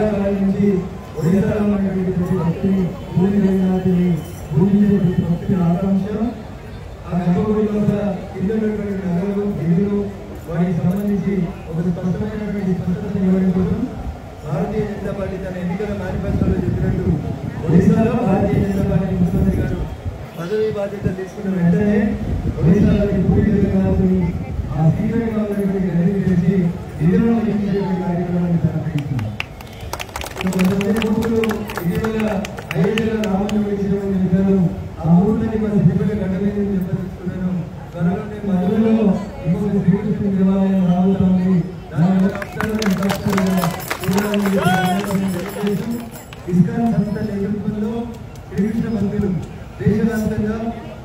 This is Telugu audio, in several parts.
చాలా కాలం నుంచి ఒడిశాలో ఉన్నటువంటి ప్రతి భక్తిని పూరి జగన్నాథుని పూజించే ప్రతి భక్తుల ఆకాంక్ష ఆ గర్భగుడిలో కింద ఉన్నటువంటి నగలు గిడులు వాటికి సంబంధించి ఒక స్పష్టమైనటువంటి స్పష్టతను ఇవ్వడం కోసం భారతీయ జనతా పార్టీ తన ఎన్నికల మేనిఫెస్టోలో చెప్పినట్టు ఒడిశాలో భారతీయ జనతా పార్టీ ముఖ్యమంత్రి గారు పదవి బాధ్యత తీసుకున్న వెంటనే ఒడిశాలోని పూరి జగన్నాథుని ఆ సీక్రెట్గా ఉన్నటువంటి గదిని చేసి నిధులను లెక్కించేటువంటి కార్యక్రమాన్ని ప్రారంభిస్తున్నారు. కొంతమంది భక్తులు ఇటీవల అయోధ్యలో రాముని ఇచ్చినటువంటి విధానం ఆ ఊరిని మన శ్రీపేట గడ్డ మీద చెప్పదలుచుకున్నాను. త్వరలోనే మధురలో ఇంకొక శ్రీకృష్ణ దేవాలయం రాబోతోంది. దాని ఇస్కాన్ సంస్థ నేతృత్వంలో శ్రీకృష్ణ భక్తులు దేశవ్యాప్తంగా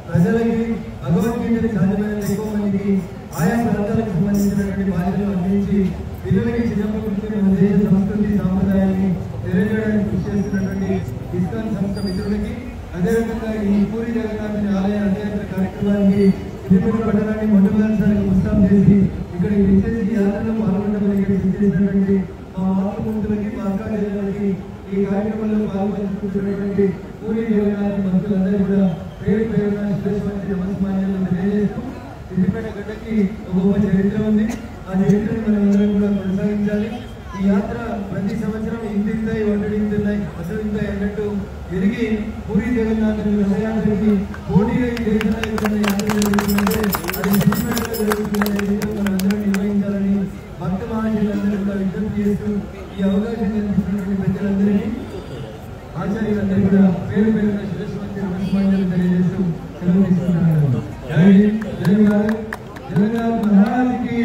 ప్రజలకి భగవద్గీతని సాధ్యమైన ఎక్కువ మందికి ఆయా ప్రాంతాలకు సంబంధించినటువంటి బాధ్యతలు అందించి పిల్లలకి చిన్నప్పటి మన దేశ సంస్కృతి సాంప్రదాయాన్ని తెలియజేయడానికి కృషి చేస్తున్నటువంటి ఇస్కాన్ సంస్థ మిత్రులకి అదేవిధంగా ఈ పూరి జగన్నాథుని ఆలయ అధ్యయన కార్యక్రమానికి తిరుపతి పట్టణాన్ని మొట్టమొదటిసారిగా ముస్తాం చేసి ఇక్కడ విచ్చేసి యాత్రలో పాల్గొనడానికి విచ్చేసినటువంటి మా మాతృమూర్తులకి మా అక్క చెల్లెలకి ఈ కార్యక్రమంలో పాల్గొంటున్నటువంటి పూరి జగన్నాథ్ భక్తులందరూ కూడా పేరు పేరున శ్రేష్ఠమైన నమస్మాన్యాలను తెలియజేస్తూ సిద్దిపేట గడ్డకి ఒక గొప్ప చరిత్ర ఉంది. ఆ చరిత్రను మనం అందరం కూడా కొనసాగించాలి. ఈ యాత్ర ప్రతి సంవత్సరం ఇంతింతాయి ఒంటడింతున్నాయి అసలుంతాయి అన్నట్టు తిరిగి పూరి జగన్నాథుని రథయాత్రకి పోటీగా ఈ దేశంలో ఎక్కడైనా యాత్ర జరుగుతుందంటే అది సిద్దిపేటలో జరుగుతుందనే మనం అందరం నిర్వహించాలని భక్త మహాశయులందరూ కూడా విజ్ఞప్తి చేస్తూ ఈ అవకాశం కల్పించినటువంటి పెద్దలందరినీ ఆచార్యులందరూ కూడా పేరు పేరున శ్రేష్ఠ నమస్మాన్యాలు తెలియజేస్తూ సెలవు తీసుకుంటున్నాను. జై హింద్, జై భారత్, జగన్నాథ్ మహారాజ్ కి